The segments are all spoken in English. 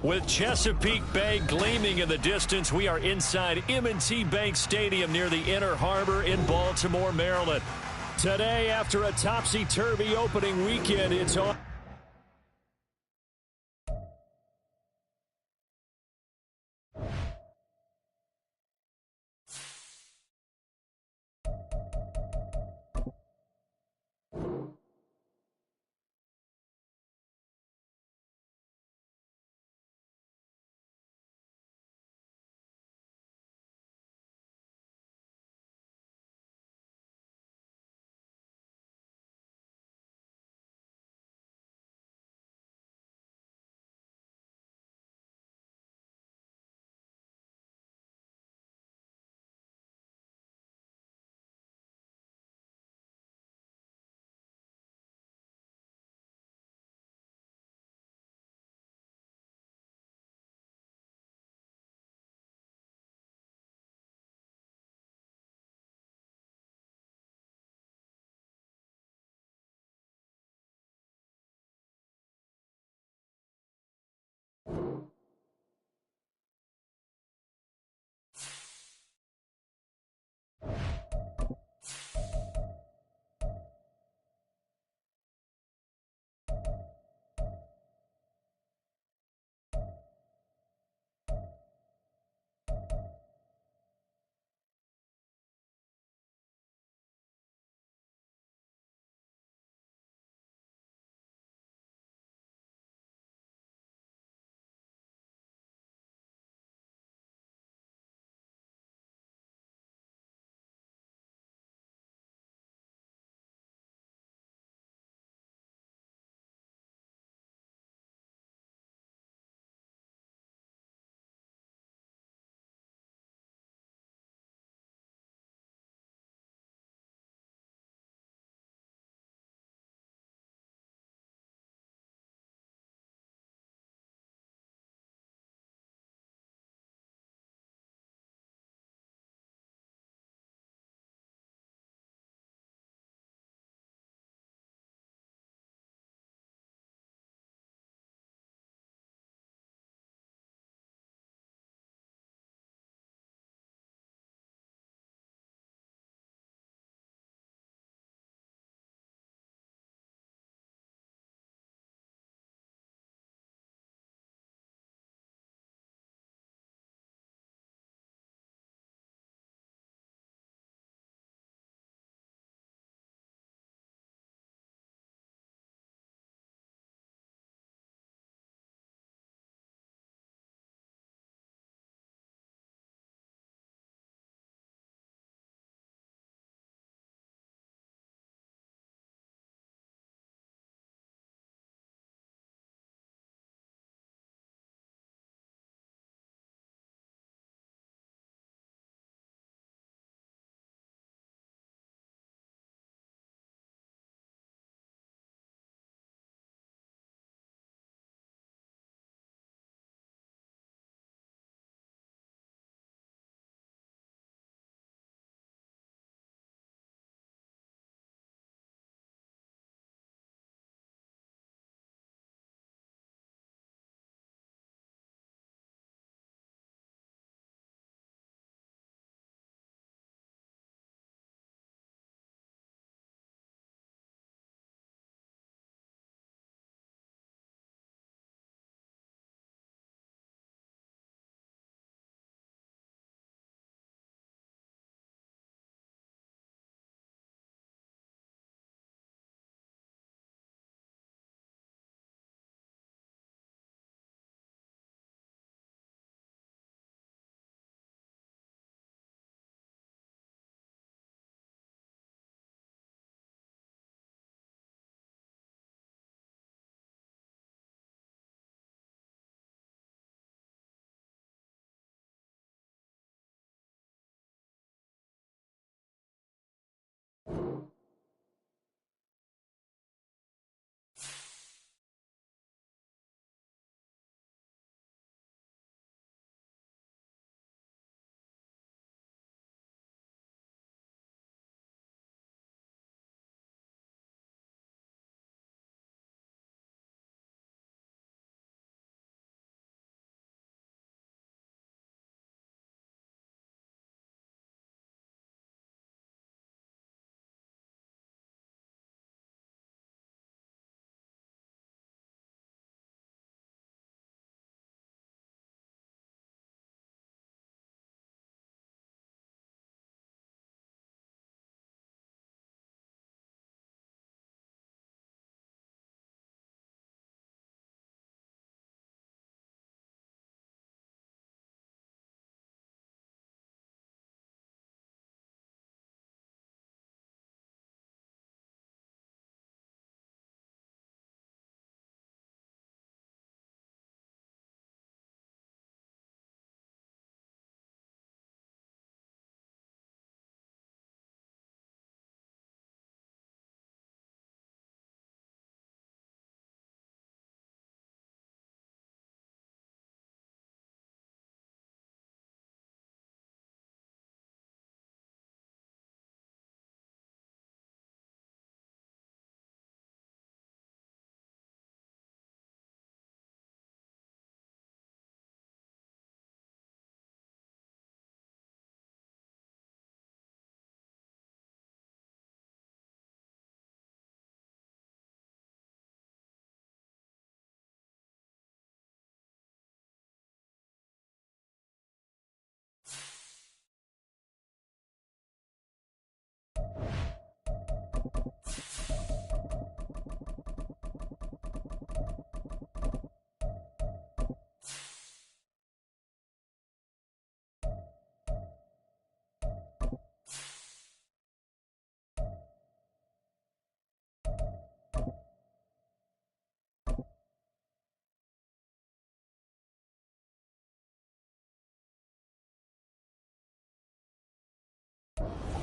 With Chesapeake Bay gleaming in the distance, we are inside M&T Bank Stadium near the Inner Harbor in Baltimore, Maryland. Today, after a topsy-turvy opening weekend, it's on.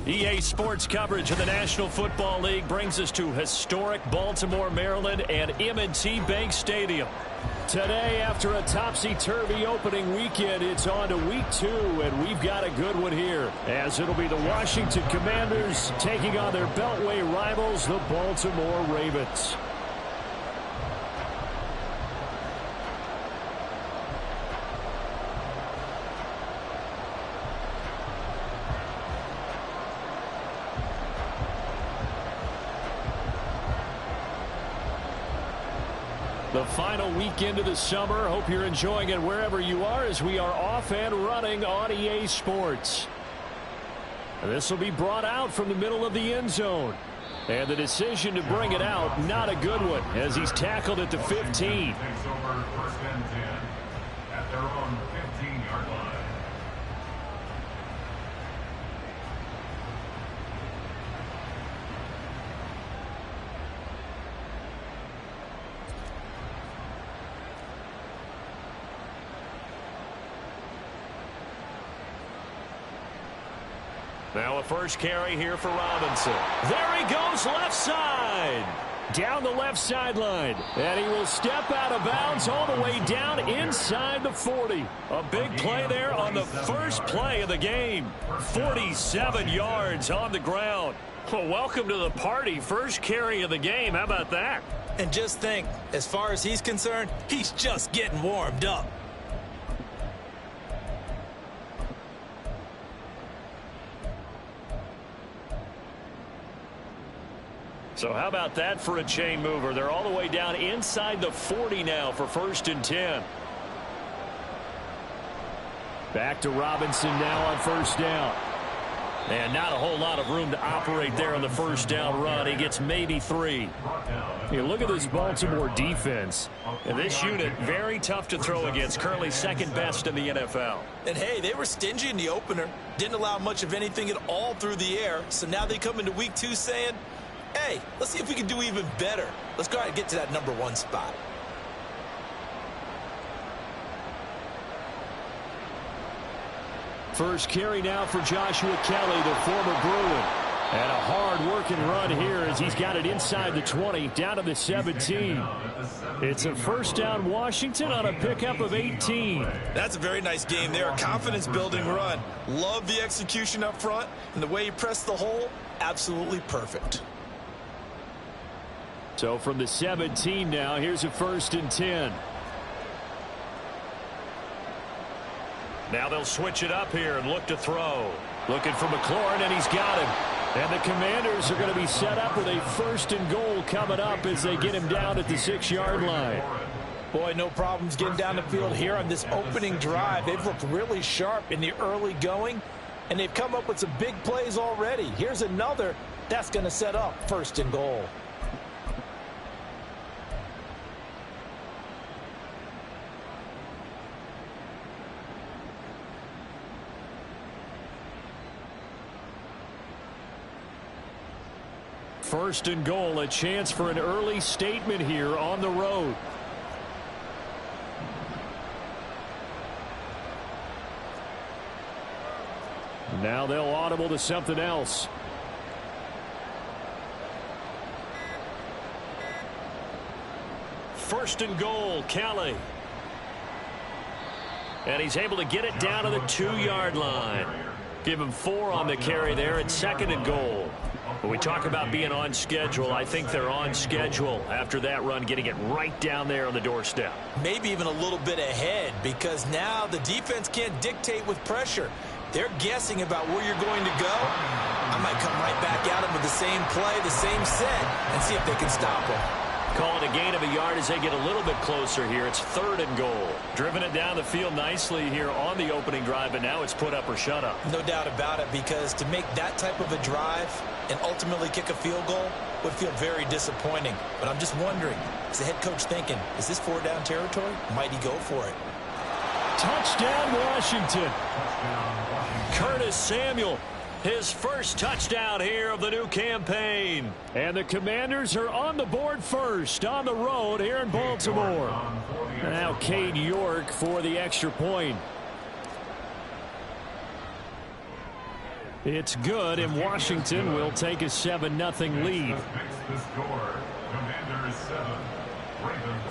EA Sports coverage of the National Football League brings us to historic Baltimore, Maryland, and M&T Bank Stadium. Today, after a topsy-turvy opening weekend, it's on to week 2, and we've got a good one here, as it'll be the Washington Commanders taking on their Beltway rivals, the Baltimore Ravens. The final weekend of the summer. Hope you're enjoying it wherever you are as we are off and running on EA Sports. This will be brought out from the middle of the end zone. And the decision to bring it out, not a good one, as he's tackled at the 15. Takes over first and 10 at their own 15-yard line. Now a first carry here for Robinson. There he goes, left side. Down the left sideline. And he will step out of bounds all the way down inside the 40. A big play there on the first play of the game. 47 yards on the ground. Well, welcome to the party. First carry of the game. How about that? And just think, as far as he's concerned, he's just getting warmed up. So how about that for a chain mover? They're all the way down inside the 40 now for first and 10. Back to Robinson now on first down. And not a whole lot of room to operate there on the first down run. He gets maybe 3. Hey, look at this Baltimore defense. And this unit, very tough to throw against. Currently second best in the NFL. And hey, they were stingy in the opener. Didn't allow much of anything at all through the air. So now they come into week 2 saying, hey, let's see if we can do even better. Let's go ahead and get to that number 1 spot. First carry now for Joshua Kelly, the former Bruin. And a hard-working run here as he's got it inside the 20, down to the 17. It's a first down Washington on a pickup of 18. That's a very nice game there. Confidence-building run. Love the execution up front. And the way he pressed the hole, absolutely perfect. So from the 17 now, here's a first and 10. Now they'll switch it up here and look to throw. Looking for McLaurin, and he's got him. And the Commanders are going to be set up with a first and goal coming up as they get him down at the 6-yard line. Boy, no problems getting down the field here on this opening drive. They've looked really sharp in the early going, and they've come up with some big plays already. Here's another that's going to set up first and goal. First and goal, a chance for an early statement here on the road. Now they'll audible to something else. First and goal, Kelly. And he's able to get it down to the 2-yard line. Give him 4 on the carry there at second and goal. When we talk about being on schedule, I think they're on schedule after that run, getting it right down there on the doorstep. Maybe even a little bit ahead, because now the defense can't dictate with pressure. They're guessing about where you're going to go. I might come right back at them with the same play, the same set, and see if they can stop them. Call it a gain of a yard as they get a little bit closer here. It's third and goal. Driven it down the field nicely here on the opening drive, and now it's put up or shut up. No doubt about it, because to make that type of a drive and ultimately kick a field goal would feel very disappointing. But I'm just wondering, is the head coach thinking, is this 4-down territory? Might he go for it? Touchdown, Washington. Curtis Samuel, his first touchdown here of the new campaign. And the Commanders are on the board first on the road here in Baltimore. Now Cade York for the extra point. It's good, and Washington will take a 7-0 lead. Makes the score. Commanders 7, Ravens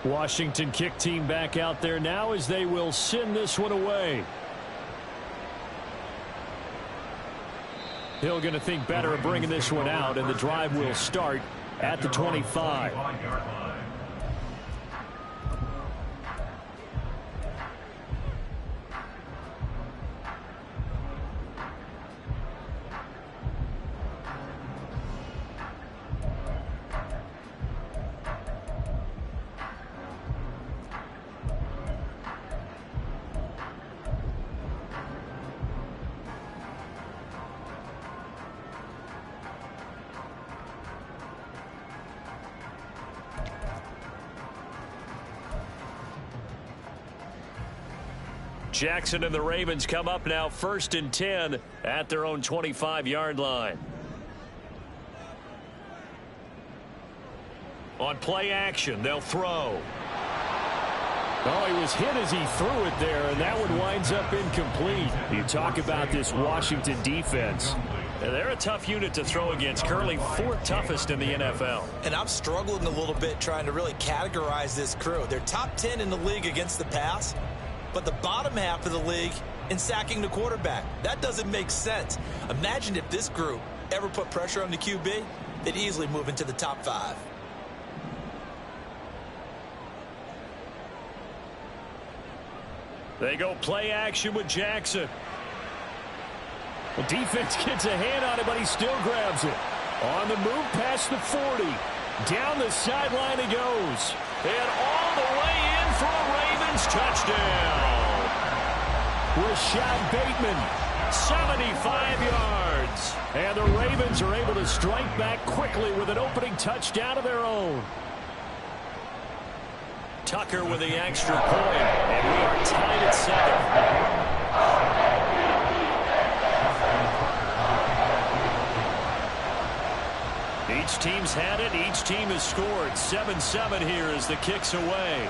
0. Washington kick team back out there now as they will send this one away. Hill going to think better of bringing this one out, and the drive will start at the 25. Jackson and the Ravens come up now 1st and 10 at their own 25-yard line. On play action, they'll throw. Oh, he was hit as he threw it there, and that one winds up incomplete. You talk about this Washington defense. They're a tough unit to throw against, currently 4th toughest in the NFL. And I'm struggling a little bit trying to really categorize this crew. They're top 10 in the league against the pass, but the bottom half of the league in sacking the quarterback. That doesn't make sense. Imagine if this group ever put pressure on the QB, they'd easily move into the top 5. They go play action with Jackson. The defense gets a hand on it, but he still grabs it. On the move past the 40. Down the sideline he goes. And all the way in for a Ravens touchdown. Rashad Bateman, 75 yards. And the Ravens are able to strike back quickly with an opening touchdown of their own. Tucker with the extra point, and we are tied at 7. Each team's had it. Each team has scored. 7-7 here as the kick's away.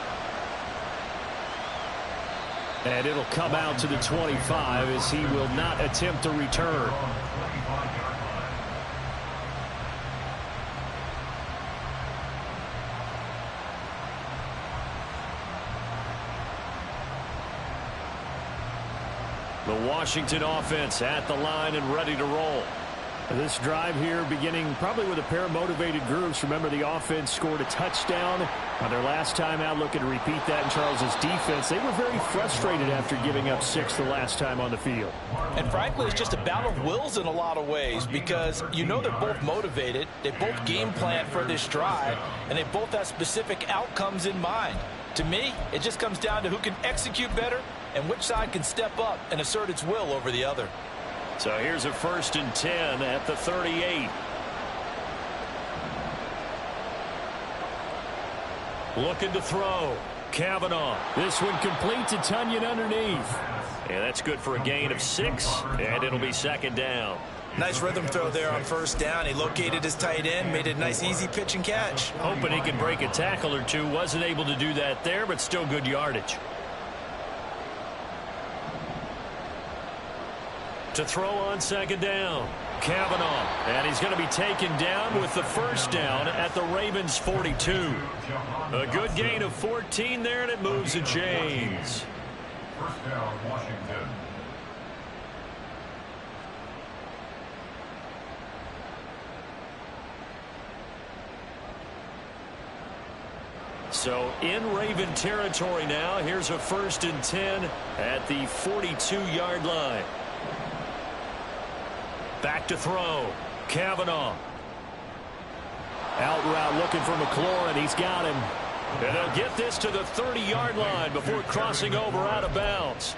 And it'll come out to the 25 as he will not attempt to return. The Washington offense at the line and ready to roll. This drive here beginning probably with a pair of motivated groups. Remember, the offense scored a touchdown on their last time out. Looking to repeat that in Charles's defense. They were very frustrated after giving up 6 the last time on the field. And frankly, it's just a battle of wills in a lot of ways because you know they're both motivated. They both game plan for this drive, and they both have specific outcomes in mind. To me, it just comes down to who can execute better and which side can step up and assert its will over the other. So here's a 1st and 10 at the 38. Looking to throw. Kavanaugh. This one complete to Tunyon underneath. And that's good for a gain of 6, and it'll be 2nd down. Nice rhythm throw there on 1st down. He located his tight end, made a nice easy pitch and catch. Hoping he could break a tackle or two. Wasn't able to do that there, but still good yardage. To throw on 2nd down. Kavanaugh. And he's going to be taken down with the 1st down at the Ravens 42. A good gain of 14 there, and it moves the chains. 1st down, Washington. So in Raven territory now. Here's a 1st and 10 at the 42-yard line. Back to throw. Kavanaugh. Out route looking for McLaurin. He's got him. And they'll get this to the 30-yard line before crossing over out of bounds.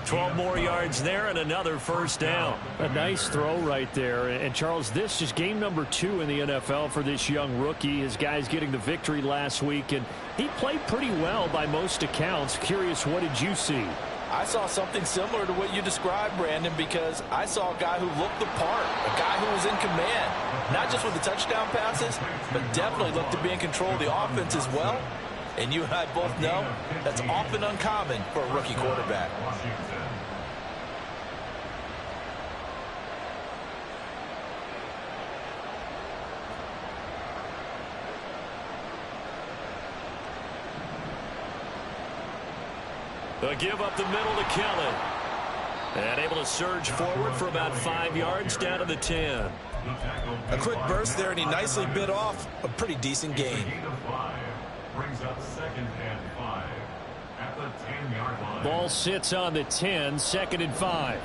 12 more yards there and another 1st down. A nice throw right there. And Charles, this is game number 2 in the NFL for this young rookie. His guys getting the victory last week, and he played pretty well by most accounts. Curious, what did you see? I saw something similar to what you described, Brandon, because I saw a guy who looked the part, a guy who was in command, not just with the touchdown passes, but definitely looked to be in control of the offense as well. And you and I both know that's often uncommon for a rookie quarterback. A give up the middle to Kelly. And able to surge forward for about 5 yards down to the 10. A quick burst there, and he nicely bit off a pretty decent gain. Brings up 2nd and 5 at the 10-yard line. Ball sits on the 10, 2nd and 5.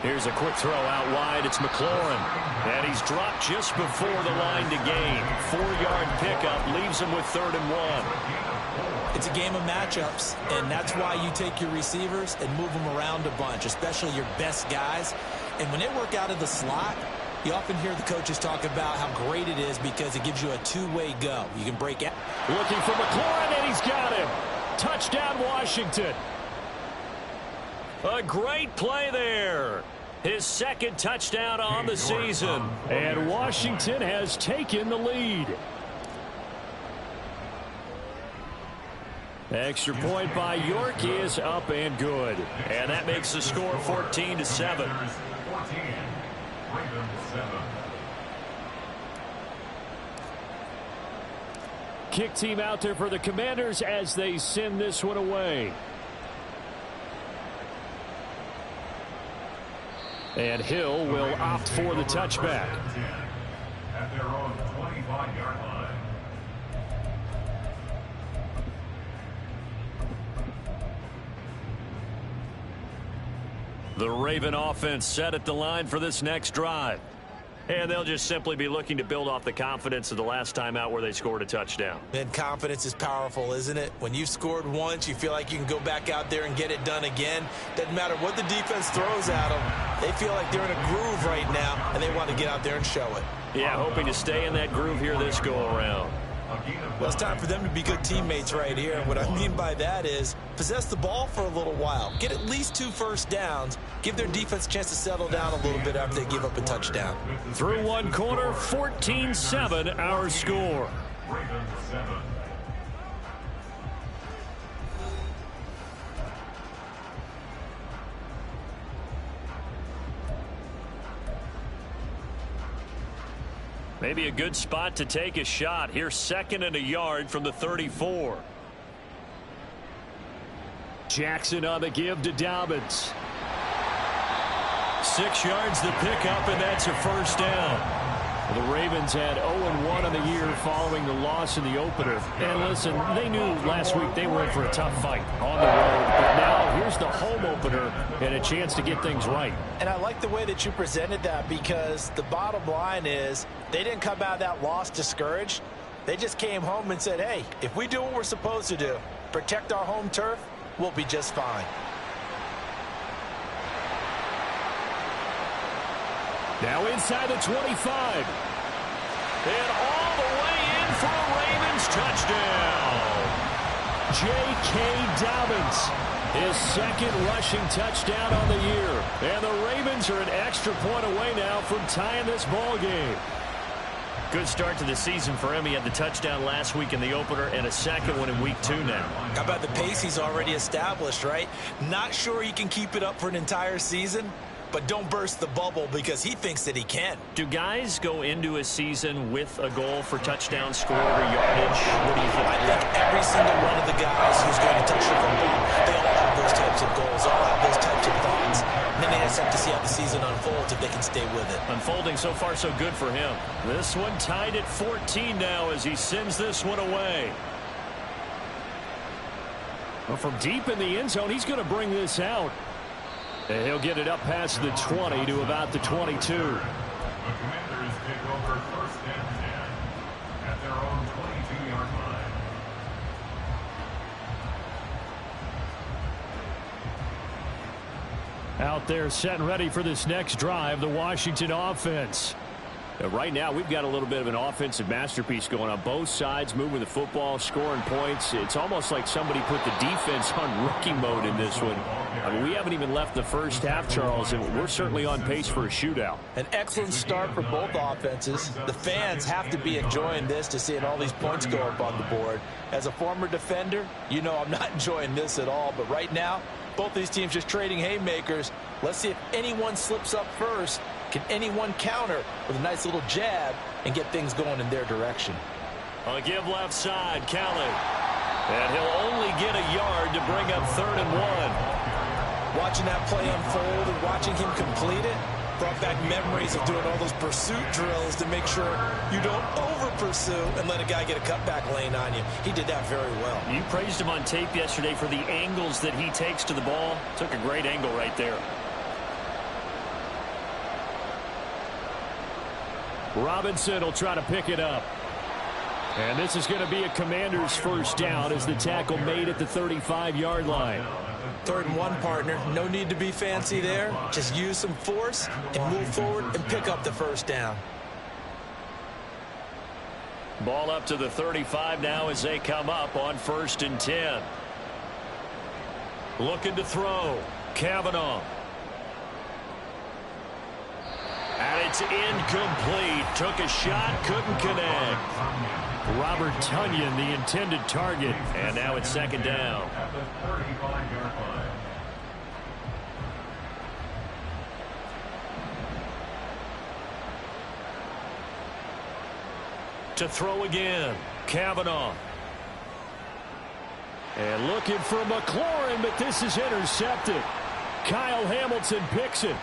Here's a quick throw out wide. It's McLaurin. And he's dropped just before the line to gain. 4-yard pickup leaves him with 3rd and 1. It's a game of matchups, and that's why you take your receivers and move them around a bunch, especially your best guys. And when they work out of the slot, you often hear the coaches talk about how great it is because it gives you a two-way go. You can break out. Looking for McLaurin, and he's got him. Touchdown, Washington. A great play there. His 2nd touchdown on the season. And Washington has taken the lead. Extra point by York is up and good. And that makes the score 14-7. 14, Ravens 7. Kick team out there for the Commanders as they send this one away. And Hill will opt for the touchback. At their own 25-yard line. The Raven offense set at the line for this next drive. And they'll just simply be looking to build off the confidence of the last time out where they scored a touchdown. And confidence is powerful, isn't it? When you've scored once, you feel like you can go back out there and get it done again. Doesn't matter what the defense throws at them. They feel like they're in a groove right now, and they want to get out there and show it. Yeah, hoping to stay in that groove here this go-around. Well, it's time for them to be good teammates right here. And what I mean by that is possess the ball for a little while. Get at least 2 first downs. Give their defense a chance to settle down a little bit after they give up a touchdown. Through one quarter, 14-7 our score. Ravens 7. Maybe a good spot to take a shot. Here's 2nd and a yard from the 34. Jackson on the give to Dobbins. 6 yards the pickup, and that's a first down. The Ravens had 0-1 on the year following the loss in the opener. And listen, they knew last week they were in for a tough fight on the road. But now here's the home opener and a chance to get things right. And I like the way that you presented that because the bottom line is they didn't come out of that loss discouraged. They just came home and said, hey, if we do what we're supposed to do, protect our home turf, we'll be just fine. Now inside the 25. And all the way in for a Ravens touchdown. J.K. Dobbins, his 2nd rushing touchdown on the year. And the Ravens are an extra point away now from tying this ball game. Good start to the season for him. He had the touchdown last week in the opener and a 2nd one in week 2 now. How about the pace he's already established, right? Not sure he can keep it up for an entire season, but don't burst the bubble because he thinks that he can. Do guys go into a season with a goal for touchdown scored or yardage? What do you think? I think every single one of the guys who's going to touch the football, they all have those types of goals, all have those types of thoughts. And then they just have to see how the season unfolds if they can stay with it. Unfolding so far so good for him. This one tied at 14 now as he sends this one away. Well, from deep in the end zone, he's going to bring this out. And he'll get it up past the 20 to about the 22. The Commanders take over 1st and 10 at their own 22-yard line. Out there set and ready for this next drive, the Washington offense. Right now, we've got a little bit of an offensive masterpiece going on both sides, moving the football, scoring points. It's almost like somebody put the defense on rookie mode in this one. I mean, we haven't even left the first half, Charles, and we're certainly on pace for a shootout. An excellent start for both offenses. The fans have to be enjoying this to seeing all these points go up on the board. As a former defender, you know I'm not enjoying this at all. But right now, both these teams just trading haymakers. Let's see if anyone slips up first. Can anyone counter with a nice little jab and get things going in their direction? A give left side, Kelly. And he'll only get a yard to bring up 3rd and 1. Watching that play unfold and watching him complete it brought back memories of doing all those pursuit drills to make sure you don't over-pursue and let a guy get a cutback lane on you. He did that very well. You praised him on tape yesterday for the angles that he takes to the ball. Took a great angle right there. Robinson will try to pick it up. And this is going to be a Commanders first down as the tackle made at the 35-yard line. 3rd and 1, partner. No need to be fancy there. Just use some force and move forward and pick up the first down. Ball up to the 35 now as they come up on 1st and 10. Looking to throw. Kavanaugh. And it's incomplete. Took a shot, couldn't connect. Robert Tonyan, the intended target. And now it's 2nd down. At the 35-yard line. To throw again. Kavanaugh. And looking for McLaurin, but this is intercepted. Kyle Hamilton picks it.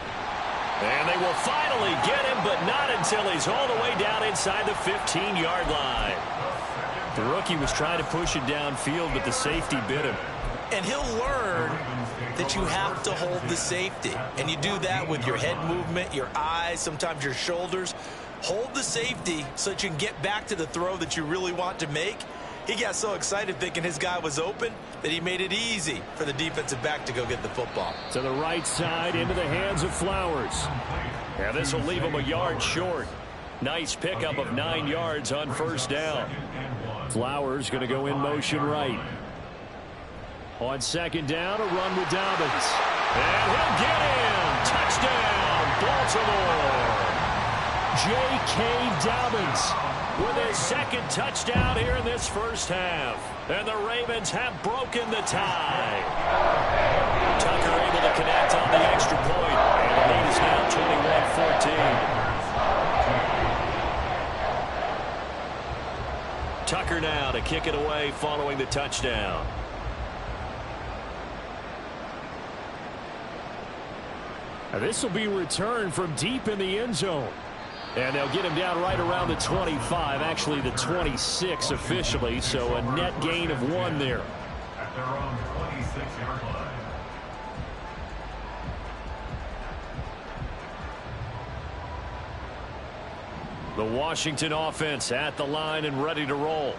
And they will finally get him, but not until he's all the way down inside the 15-yard line. The rookie was trying to push it downfield, but the safety bit him. And he'll learn that you have to hold the safety. And you do that with your head movement, your eyes, sometimes your shoulders. Hold the safety so that you can get back to the throw that you really want to make. He got so excited thinking his guy was open that he made it easy for the defensive back to go get the football. To the right side, into the hands of Flowers. And this will leave him a yard short. Nice pickup of 9 yards on 1st down. Flowers going to go in motion right. On 2nd down, a run with Dobbins. And he'll get in. Touchdown, Baltimore. J.K. Dobbins with his 2nd touchdown here in this first half. And the Ravens have broken the tie. Tucker able to connect on the extra point. And the lead is now 21-14. Tucker now to kick it away following the touchdown. Now this will be returned from deep in the end zone. And they'll get him down right around the 25, actually the 26 officially, so a net gain of 1 there. At their own 26-yard line. The Washington offense at the line and ready to roll.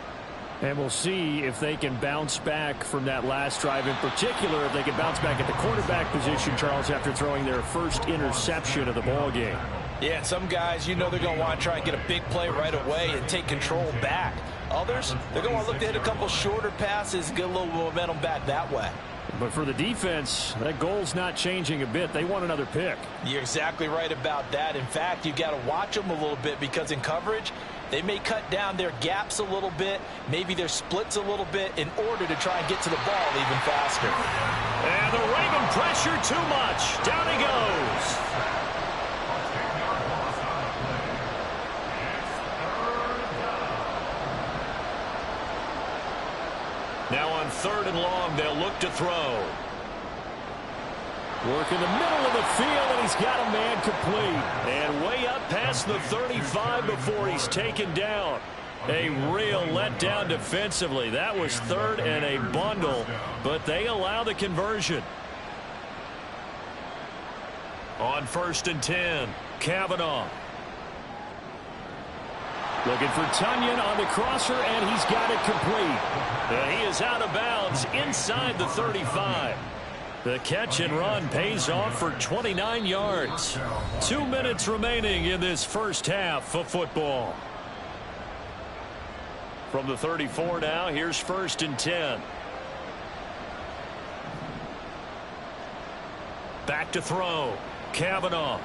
And we'll see if they can bounce back from that last drive, in particular if they can bounce back at the quarterback position, Charles, after throwing their first interception of the ball game. Yeah, and some guys, you know they're going to want to try and get a big play right away and take control back. Others, they're going to want to look to hit a couple shorter passes and get a little momentum back that way. But for the defense, that goal's not changing a bit. They want another pick. You're exactly right about that. In fact, you got to watch them a little bit because in coverage, they may cut down their gaps a little bit, maybe their splits a little bit in order to try and get to the ball even faster. And the Raven pressure too much. Down he goes. Now on 3rd and long, they'll look to throw. Work in the middle of the field, and he's got a man complete. And way up past the 35 before he's taken down. A real letdown defensively. That was 3rd and a bundle, but they allow the conversion. On 1st and 10, Kavanaugh. Looking for Tonyan on the crosser, and he's got it complete. And he is out of bounds inside the 35. The catch and run pays off for 29 yards. 2 minutes remaining in this first half of football. From the 34 now, here's 1st and 10. Back to throw. Kavanaugh.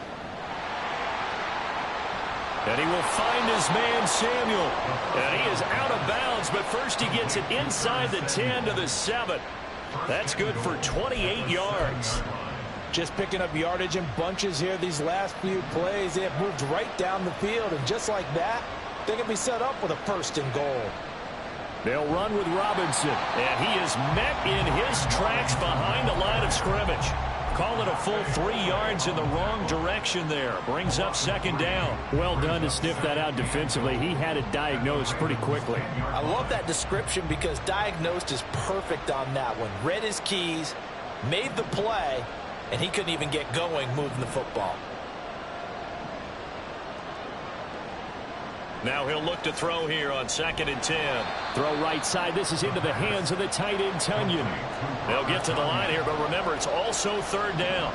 And he will find his man, Samuel. And he is out of bounds, but first he gets it inside the 10 to the 7. That's good for 28 yards. Just picking up yardage in bunches here these last few plays. They have moved right down the field, and just like that, they can be set up with a 1st and goal. They'll run with Robinson, and he is met in his tracks behind the line of scrimmage. Call it a full 3 yards in the wrong direction there. Brings up 2nd down. Well done to sniff that out defensively. He had it diagnosed pretty quickly. I love that description because diagnosed is perfect on that one. Read his keys, made the play, and he couldn't even get going moving the football. Now he'll look to throw here on 2nd and 10. Throw right side. This is into the hands of the tight end, Tunyon. They'll get to the line here, but remember, it's also 3rd down.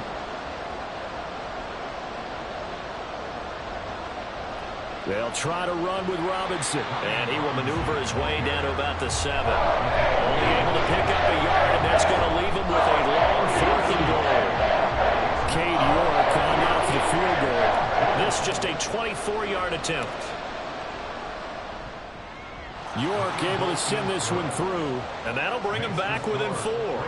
They'll try to run with Robinson, and he will maneuver his way down to about the 7. Only able to pick up a yard, and that's going to leave him with a long 4th and goal. Cade York on out for the field goal. This just a 24-yard attempt. York able to send this one through, and that'll bring him back within 4.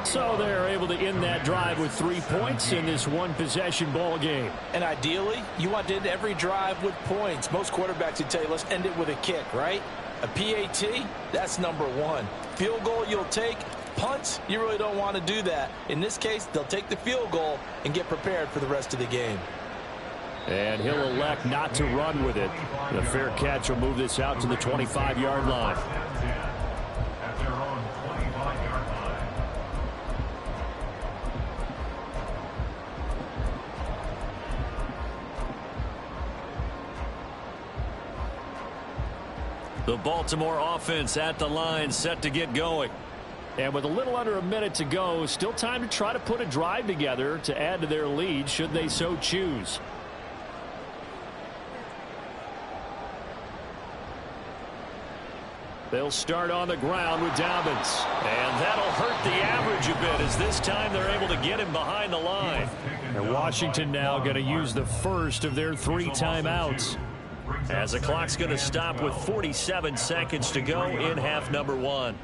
So they're able to end that drive with 3 points in this one-possession ball game. And ideally, you want to end every drive with points. Most quarterbacks would tell you, let's end it with a kick, right? A PAT, that's number 1. Field goal you'll take. Punts, you really don't want to do that. In this case, they'll take the field goal and get prepared for the rest of the game. And he'll elect not to run with it. The fair catch will move this out to the 25-yard line. At their own 25-yard line. The Baltimore offense at the line, set to get going. And with a little under a minute to go, still time to try to put a drive together to add to their lead should they so choose. They'll start on the ground with Dobbins. And that'll hurt the average a bit as this time they're able to get him behind the line. And Washington now going to use the first of their 3 timeouts. As the clock's going to stop with 47 seconds to go in half number 1.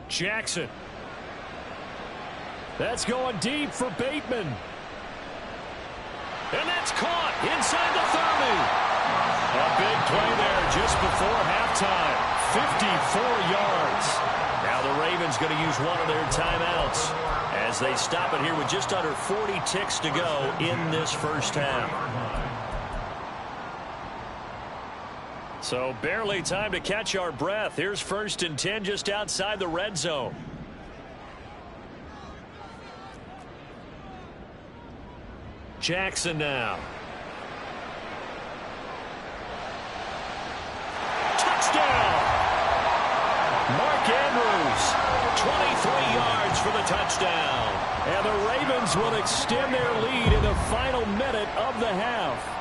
Jackson. That's going deep for Bateman. And that's caught inside the 30. A big play there just before halftime. 54 yards. Now the Ravens going to use one of their timeouts as they stop it here with just under 40 ticks to go in this first half. So barely time to catch our breath. Here's 1st and 10 just outside the red zone. Jackson now. Touchdown! Mark Andrews, 23 yards for the touchdown. And the Ravens will extend their lead in the final minute of the half.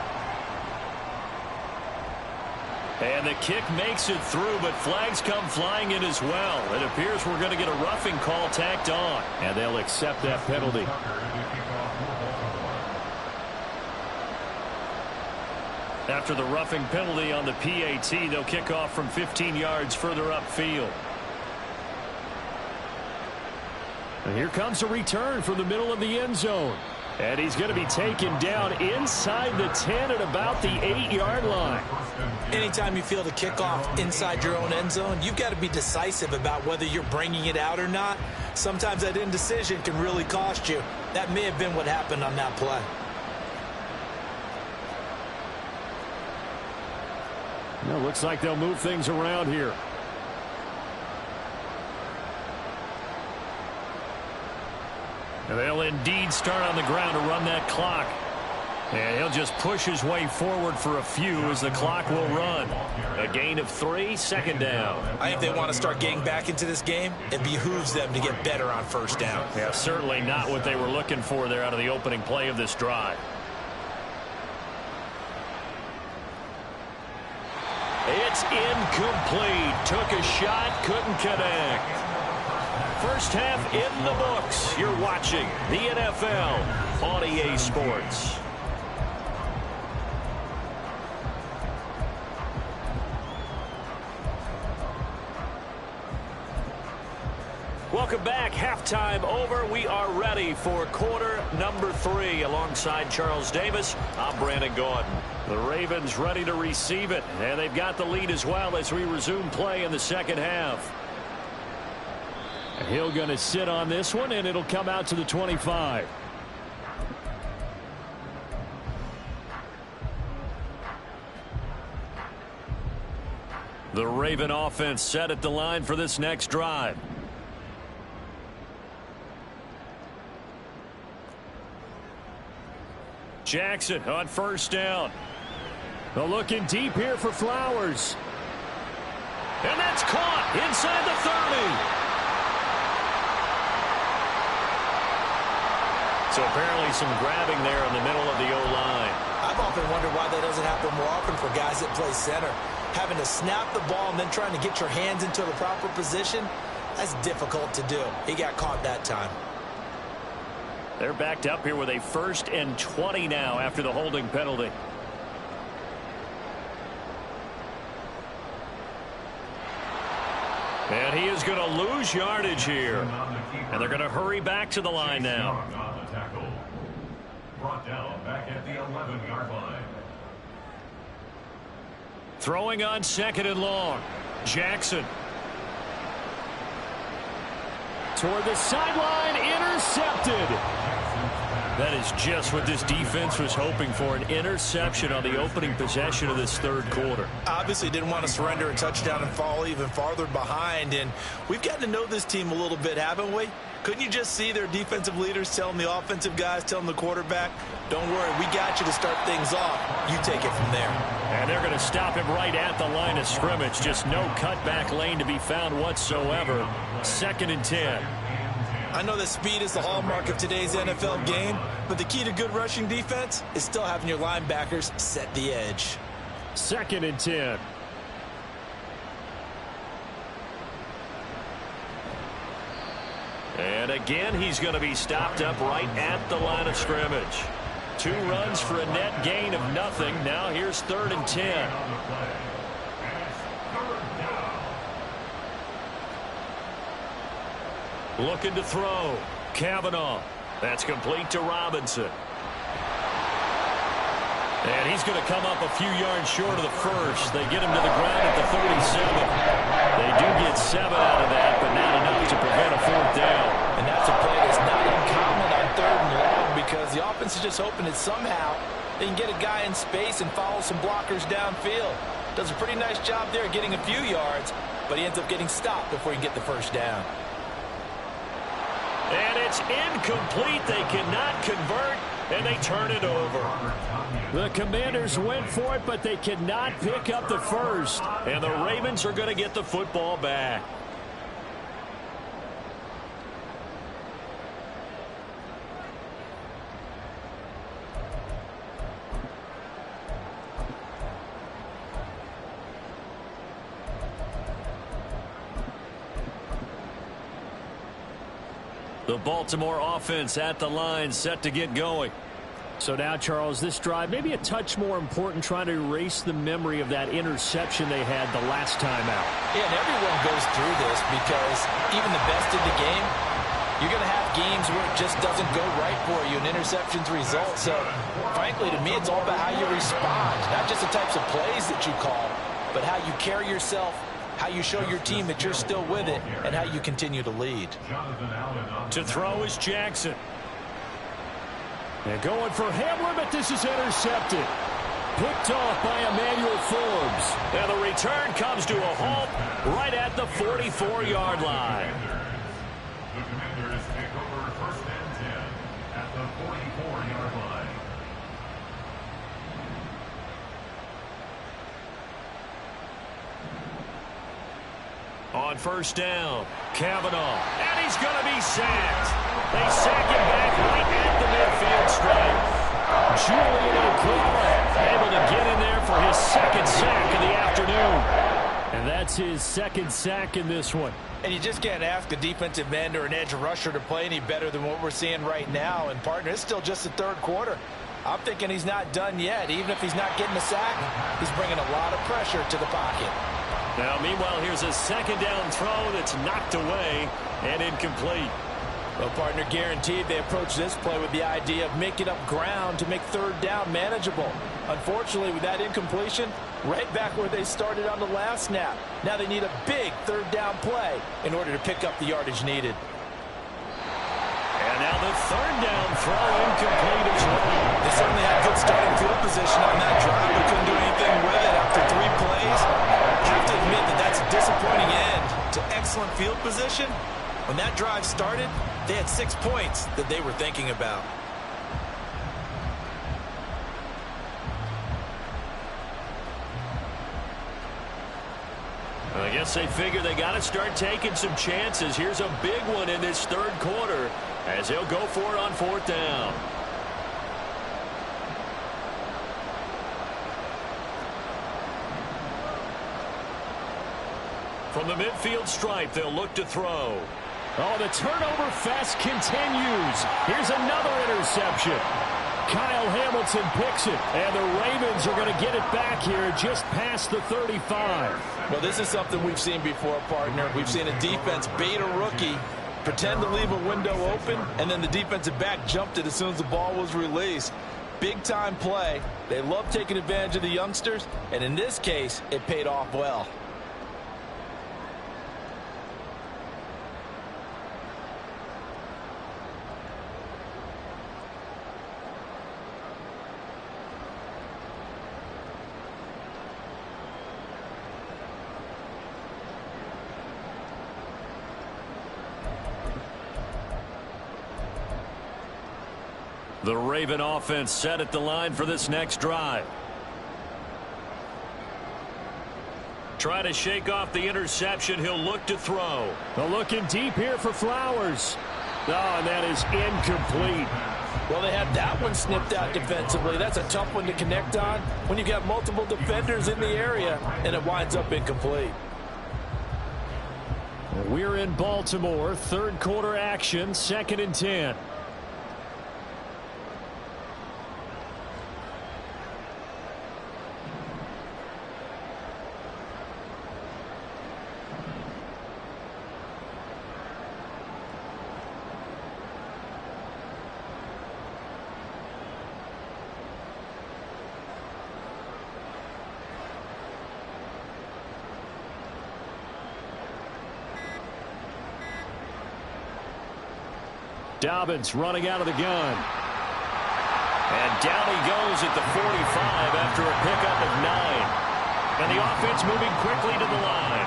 And the kick makes it through, but flags come flying in as well. It appears we're going to get a roughing call tacked on, and they'll accept that penalty. After the roughing penalty on the PAT, they'll kick off from 15 yards further upfield. And here comes a return from the middle of the end zone. And he's going to be taken down inside the 10 at about the 8-yard line. Anytime you feel the kickoff inside your own end zone, you've got to be decisive about whether you're bringing it out or not. Sometimes that indecision can really cost you. That may have been what happened on that play. Well, looks like they'll move things around here. And they'll indeed start on the ground to run that clock. And he'll just push his way forward for a few as the clock will run. A gain of 3, 2nd down. I think they want to start getting back into this game. It behooves them to get better on 1st down. Yeah, certainly not what they were looking for there out of the opening play of this drive. It's incomplete. Took a shot, couldn't connect. First half in the books. You're watching the NFL on EA Sports. Welcome back. Halftime over. We are ready for quarter number 3. Alongside Charles Davis, I'm Brandon Gaudin. The Ravens ready to receive it, and they've got the lead as well as we resume play in the second half. Hill going to sit on this one, and it'll come out to the 25. The Raven offense set at the line for this next drive. Jackson on 1st down. They're looking deep here for Flowers. And that's caught inside the 30. So apparently some grabbing there in the middle of the O-line. I've often wondered why that doesn't happen more often for guys that play center. Having to snap the ball and then trying to get your hands into the proper position, that's difficult to do. He got caught that time. They're backed up here with a 1st and 20 now after the holding penalty. And he is going to lose yardage here. And they're going to hurry back to the line now. Brought down back at the 11-yard line. Throwing on 2nd and long. Jackson. Toward the sideline, intercepted. That is just what this defense was hoping for, an interception on the opening possession of this 3rd quarter. Obviously didn't want to surrender a touchdown and fall even farther behind, and we've gotten to know this team a little bit, haven't we? Couldn't you just see their defensive leaders telling the offensive guys, telling the quarterback, don't worry, we got you to start things off. You take it from there. And they're going to stop him right at the line of scrimmage. Just no cutback lane to be found whatsoever. 2nd and 10. I know that speed is the hallmark of today's NFL game, but the key to good rushing defense is still having your linebackers set the edge. 2nd and 10. And again, he's going to be stopped up right at the line of scrimmage. 2 runs for a net gain of nothing. Now here's 3rd and 10. Looking to throw. Kavanaugh. That's complete to Robinson. And he's going to come up a few yards short of the 1st. They get him to the ground at the 37. They do get 7 out of that, but not enough to prevent a 4th down. And that's a play that's not uncommon on 3rd and long because the offense is just hoping that somehow they can get a guy in space and follow some blockers downfield. Does a pretty nice job there getting a few yards, but he ends up getting stopped before he can get the 1st down. And it's incomplete. They cannot convert, and they turn it over. The Commanders went for it, but they cannot pick up the 1st. And the Ravens are going to get the football back. The Baltimore offense at the line, set to get going. So now, Charles, this drive maybe a touch more important, trying to erase the memory of that interception they had the last time out. Yeah, and everyone goes through this because even the best in the game, you're going to have games where it just doesn't go right for you, and interceptions result. So, frankly, to me, it's all about how you respond, not just the types of plays that you call, but how you carry yourself, how you show your team that you're still with it, and how you continue to lead. To throw is Jackson. And going for Hamler, but this is intercepted. Picked off by Emmanuel Forbes. And the return comes to a halt right at the 44-yard line. The Commanders take over 1st and 10. on first down. Kavanaugh, and he's going to be sacked. They sack him back right at the midfield stripe. Julian Okwara able to get in there for his second sack of the afternoon. And that's his second sack in this one. And you just can't ask a defensive end or an edge rusher to play any better than what we're seeing right now. And, partner, it's still just the third quarter. I'm thinking he's not done yet. Even if he's not getting a sack, he's bringing a lot of pressure to the pocket. Now, meanwhile, here's a second down throw that's knocked away and incomplete. Well, partner, guaranteed they approach this play with the idea of making up ground to make third down manageable. Unfortunately, with that incompletion, right back where they started on the last snap. Now they need a big third down play in order to pick up the yardage needed. And now the third down throw incomplete as well. They certainly had good starting field position on that drive, but couldn't do anything with it after 3 plays. I have to admit that that's a disappointing end to excellent field position. When that drive started, they had 6 points that they were thinking about. I guess they figure they got to start taking some chances. Here's a big one in this third quarter as he'll go for it on fourth down. From the midfield stripe, they'll look to throw. Oh, the turnover fest continues. Here's another interception. Kyle Hamilton picks it, and the Ravens are going to get it back here just past the 35. Well, this is something we've seen before, partner. We've seen a defense bait a rookie, pretend to leave a window open, and then the defensive back jumped it as soon as the ball was released. Big-time play. They love taking advantage of the youngsters, and in this case, it paid off well. The Raven offense set at the line for this next drive. Try to shake off the interception. He'll look to throw. They're looking deep here for Flowers. Oh, and that is incomplete. Well, they had that one snipped out defensively. That's a tough one to connect on when you've got multiple defenders in the area, and it winds up incomplete. We're in Baltimore. Third quarter action, 2nd and 10. Dobbins running out of the gun. And down he goes at the 45 after a pickup of 9. And the offense moving quickly to the line.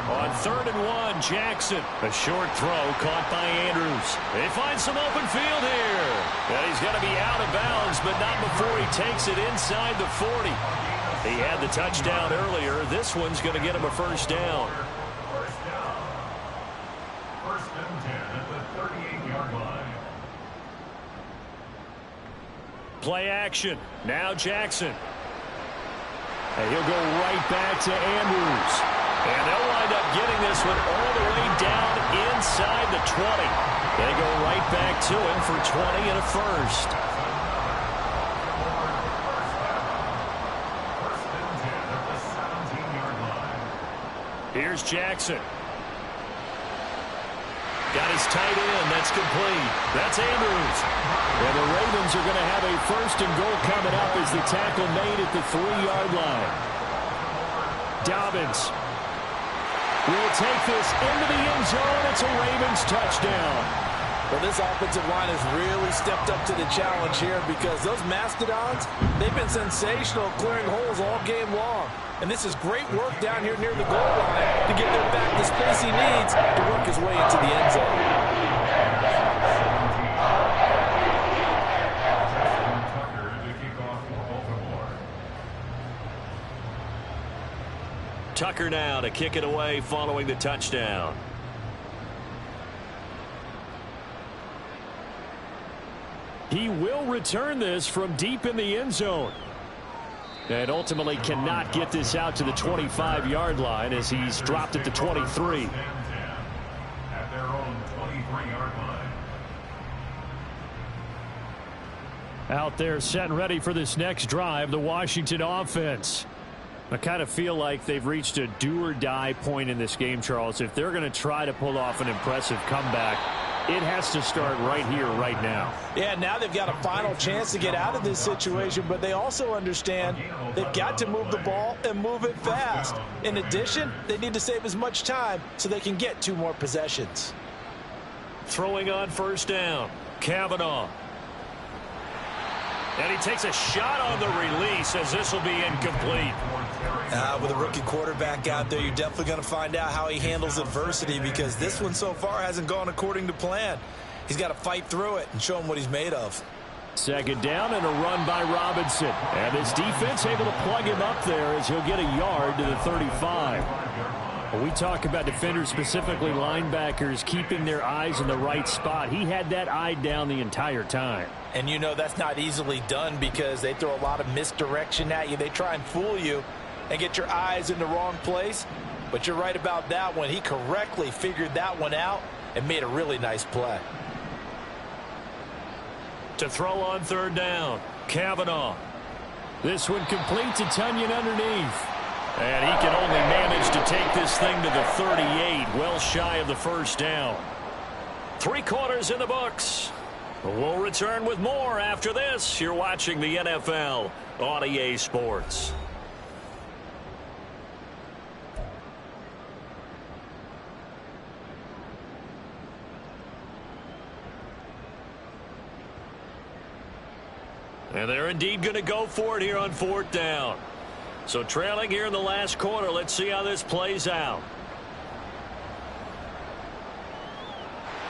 On 3rd and 1, Jackson. A short throw caught by Andrews. They find some open field here. And he's going to be out of bounds, but not before he takes it inside the 40. He had the touchdown earlier. This one's going to get him a first down. Play action. Now Jackson. And he'll go right back to Andrews. And they'll wind up getting this one all the way down inside the 20. They go right back to him for 20 and a first. Here's Jackson. Got his tight end. That's complete. That's Andrews. And the Ravens are going to have a 1st and goal coming up as the tackle made at the 3-yard line. Dobbins will take this into the end zone. It's a Ravens touchdown. Well, this offensive line has really stepped up to the challenge here because those Mastodons, they've been sensational clearing holes all game long. And this is great work down here near the goal line to get their back the space he needs to work his way into the end zone. Tucker now to kick it away following the touchdown. He will return this from deep in the end zone. And ultimately cannot get this out to the 25-yard line as he's dropped at the 23. At their own 23-yard line. Out there set and ready for this next drive, the Washington offense. I kind of feel like they've reached a do-or-die point in this game, Charles. If they're going to try to pull off an impressive comeback, it has to start right here, right now. Yeah, now they've got a final chance to get out of this situation, but they also understand they've got to move the ball and move it fast. In addition, they need to save as much time so they can get 2 more possessions. Throwing on first down, Kavanaugh. And he takes a shot on the release as this will be incomplete. With a rookie quarterback out there, you're definitely going to find out how he handles adversity, because this one so far hasn't gone according to plan. He's got to fight through it and show him what he's made of. Second down and a run by Robinson. And this defense able to plug him up there as he'll get a yard to the 35. We talk about defenders, specifically linebackers, keeping their eyes in the right spot. He had that eye down the entire time. And you know that's not easily done because they throw a lot of misdirection at you. They try and fool you and get your eyes in the wrong place. But you're right about that one. He correctly figured that one out and made a really nice play. To throw on third down, Kavanaugh. This one complete to Tunyon underneath. And he can only manage to take this thing to the 38, well shy of the first down. 3 quarters in the books. We'll return with more after this. You're watching the NFL on EA Sports. And they're indeed going to go for it here on fourth down. So trailing here in the last quarter, let's see how this plays out.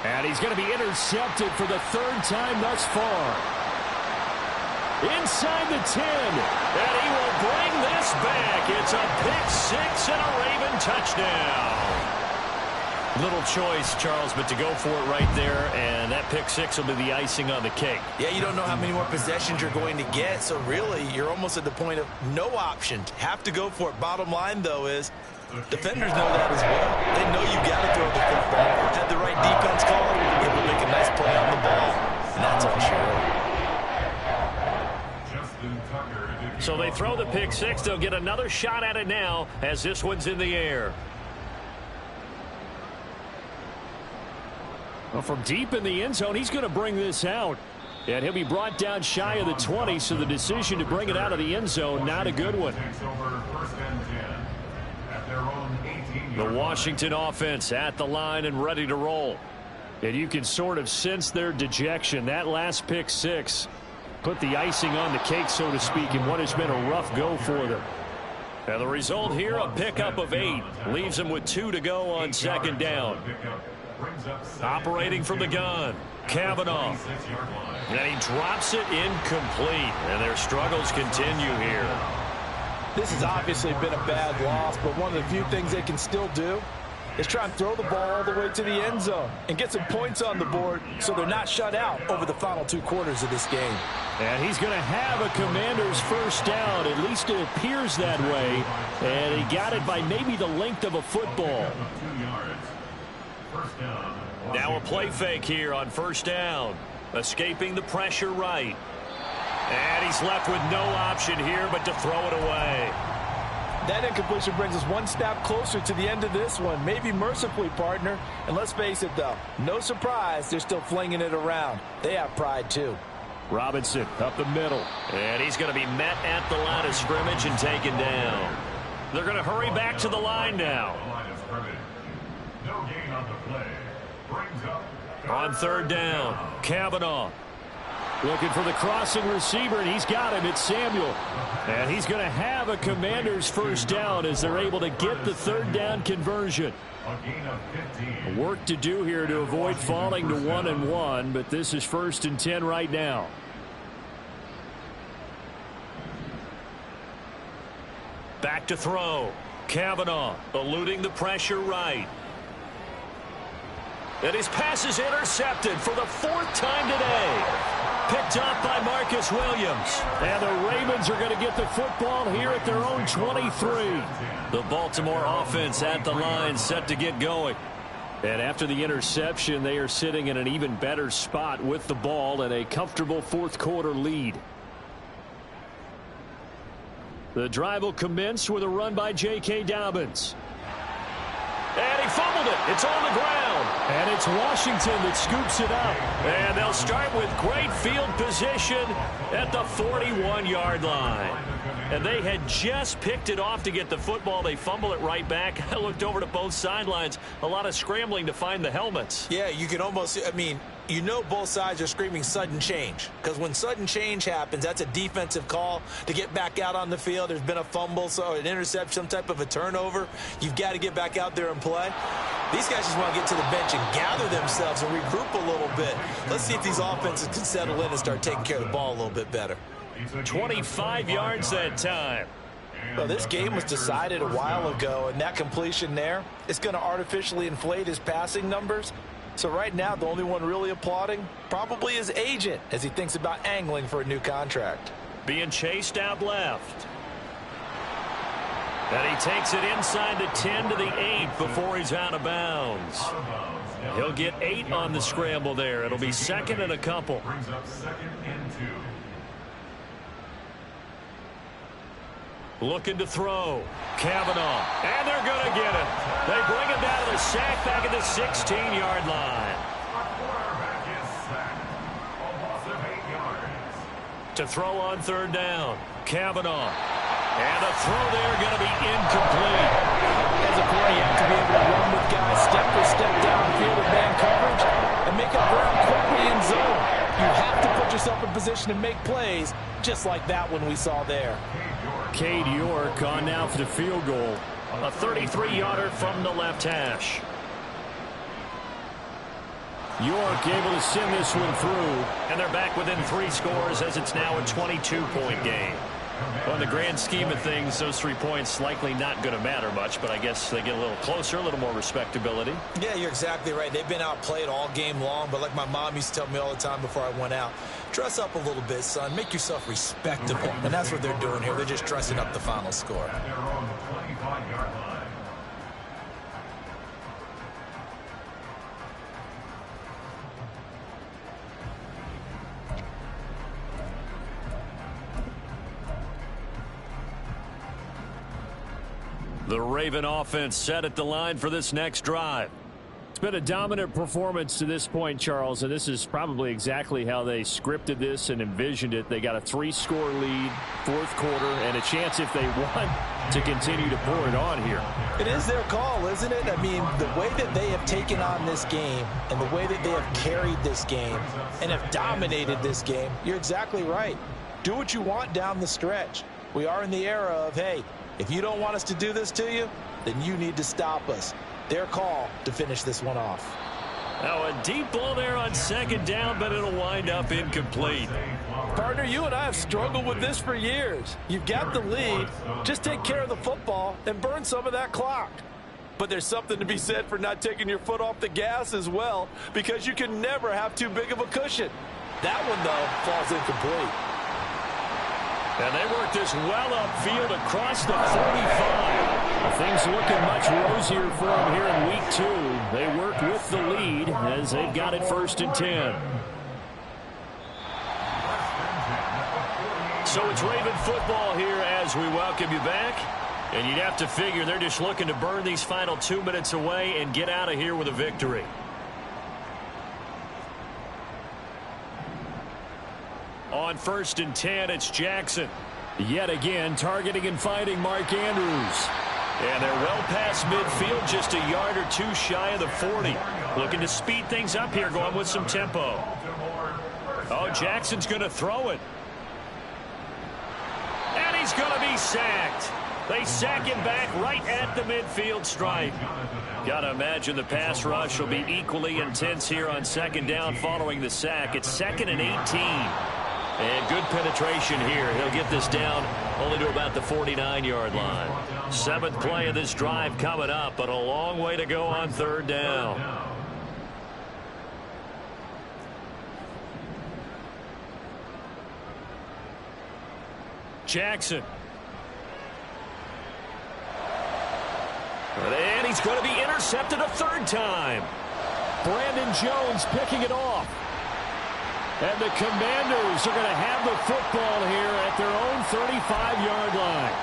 And he's going to be intercepted for the 3rd time thus far. Inside the 10. And he will bring this back. It's a pick 6 and a Raven touchdown. Little choice, Charles, but to go for it right there, and that pick 6 will be the icing on the cake. Yeah, you don't know how many more possessions you're going to get, so really you're almost at the point of no option. Have to go for it. Bottom line, though, is defenders know that as well. They know you got to throw the football. Had the right defense call, able to make a nice play on the ball, and that's all sure. So they throw the pick 6. They'll get another shot at it now as this one's in the air. Well, from deep in the end zone, he's going to bring this out. And he'll be brought down shy of the 20, so the decision to bring it out of the end zone, not a good one. The Washington offense at the line and ready to roll. And you can sort of sense their dejection. That last pick 6 put the icing on the cake, so to speak, in what has been a rough go for them. And the result here, a pickup of 8. Leaves them with 2 to go on second down. Operating from the gun, Kavanaugh. And he drops it incomplete. And their struggles continue here. This has obviously been a bad loss, but one of the few things they can still do is try and throw the ball all the way to the end zone and get some points on the board so they're not shut out over the final 2 quarters of this game. And he's going to have a Commander's first down. At least it appears that way. And he got it by maybe the length of a football. Now a play fake here on first down. Escaping the pressure right. And he's left with no option here but to throw it away. That incompletion brings us one step closer to the end of this one. Maybe mercifully, partner. And let's face it, though, no surprise they're still flinging it around. They have pride, too. Robinson up the middle. And he's going to be met at the line of scrimmage and taken down. They're going to hurry back to the line now. On third down, Kavanaugh. Looking for the crossing receiver, and he's got him. It's Samuel. And he's going to have a Commander's first down as they're able to get the 3rd down conversion. Work to do here to avoid falling to 1-1, but this is 1st and 10 right now. Back to throw. Kavanaugh eluding the pressure right. And his pass is intercepted for the fourth time today. Picked off by Marcus Williams. And the Ravens are going to get the football here at their own 23. The Baltimore offense at the line, set to get going. And after the interception, they are sitting in an even better spot with the ball and a comfortable fourth quarter lead. The drive will commence with a run by J.K. Dobbins. And he fumbled it. It's on the ground. And it's Washington that scoops it up. And they'll start with great field position at the 41-yard line. And they had just picked it off to get the football. They fumble it right back. I looked over to both sidelines. A lot of scrambling to find the helmets. Yeah, you can almost, you know both sides are screaming sudden change. Because when sudden change happens, that's a defensive call to get back out on the field. There's been a fumble, so an interception, some type of a turnover. You've got to get back out there and play. These guys just want to get to the bench and gather themselves and regroup a little bit. Let's see if these offenses can settle in and start taking care of the ball a little bit better. 25 yards that time. Well, this game was decided a while ago, and that completion there is going to artificially inflate his passing numbers. So right now, the only one really applauding probably his agent as he thinks about angling for a new contract. Being chased out left. And he takes it inside the 10 to the 8 before he's out of bounds. He'll get 8 on the scramble there. It'll be second and a couple. Brings up 2nd and 2. Looking to throw. Kavanaugh. And they're going to get it. They bring him down to the sack back at the 16-yard line. Quarterback is sacked. A loss of 8 yards. To throw on third down. Kavanaugh. And the throw there going to be incomplete. As a player, you have to be able to run with guys step for step downfield with man coverage and make up ground quickly in zone. You have to put yourself in position to make plays just like that one we saw there. Cade York on now for the field goal. A 33-yarder from the left hash. York able to send this one through. And they're back within 3 scores as it's now a 22-point game. Well, in the grand scheme of things, those 3 points likely not going to matter much, but I guess they get a little closer, a little more respectability. Yeah, you're exactly right. They've been outplayed all game long, but like my mom used to tell me all the time before I went out, dress up a little bit, son. Make yourself respectable. And that's what they're doing here. They're just dressing up the final score. At their own 25-yard line. The Raven offense set at the line for this next drive. It's been a dominant performance to this point, Charles, and this is probably exactly how they scripted this and envisioned it. They got a 3-score lead, fourth quarter, and a chance if they want to continue to pour it on here. It is their call, isn't it? I mean, the way that they have taken on this game and the way that they have carried this game and have dominated this game, you're exactly right. Do what you want down the stretch. We are in the era of, hey, if you don't want us to do this to you, then you need to stop us. Their call to finish this one off. Now a deep ball there on second down, but it'll wind up incomplete. Partner, you and I have struggled with this for years. You've got the lead. Just take care of the football and burn some of that clock. But there's something to be said for not taking your foot off the gas as well, because you can never have too big of a cushion. That one, though, falls incomplete. And they work this well upfield across the 45. Things looking much rosier for them here in week 2. They work with the lead as they've got it 1st and 10. So it's Raven football here as we welcome you back. And you'd have to figure they're just looking to burn these final 2 minutes away and get out of here with a victory. On 1st and 10, it's Jackson. Yet again, targeting and finding Mark Andrews. And they're well past midfield, just a yard or 2 shy of the 40. Looking to speed things up here, going with some tempo. Oh, Jackson's going to throw it. And he's going to be sacked. They sack him back right at the midfield stripe. Got to imagine the pass rush will be equally intense here on second down following the sack. It's 2nd and 18. And good penetration here. He'll get this down only to about the 49-yard line. 7th play of this drive coming up, but a long way to go on 3rd down. Jackson. And he's going to be intercepted a 3rd time. Brandon Jones picking it off. And the Commanders are going to have the football here at their own 35-yard line.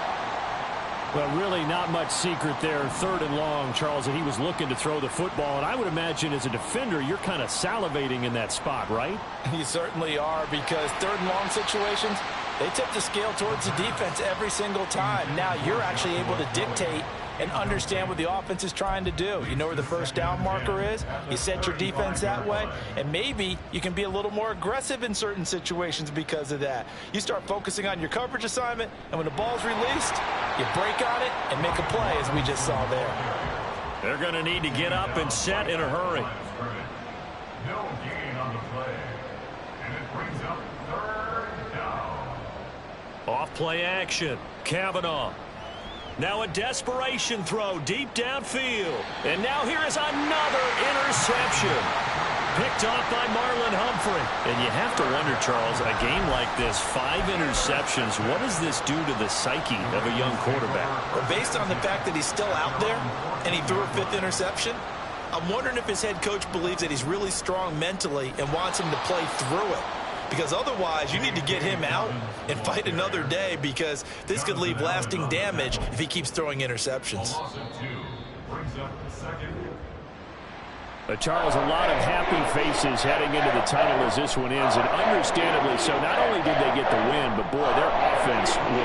Well, really not much secret there. 3rd and long, Charles, and he was looking to throw the football. And I would imagine as a defender, you're kind of salivating in that spot, right? You certainly are, because 3rd and long situations, they tip the scale towards the defense every single time. Now you're actually able to dictate and understand what the offense is trying to do. You know where the first down marker is. You set your defense that way, and maybe you can be a little more aggressive in certain situations because of that. You start focusing on your coverage assignment, and when the ball's released, you break on it and make a play, as we just saw there. They're going to need to get up and set in a hurry. No gain on the play. And it brings up 3rd down. Off play action. Kavanaugh. Now a desperation throw deep downfield. And now here is another interception. Picked off by Marlon Humphrey. And you have to wonder, Charles, a game like this, 5 interceptions, what does this do to the psyche of a young quarterback? Well, based on the fact that he's still out there and he threw a 5th interception, I'm wondering if his head coach believes that he's really strong mentally and wants him to play through it. Because otherwise, you need to get him out and fight another day, because this could leave lasting damage if he keeps throwing interceptions. Charles, a lot of happy faces heading into the tunnel as this one ends, and understandably so. Not only did they get the win, but boy, their offense was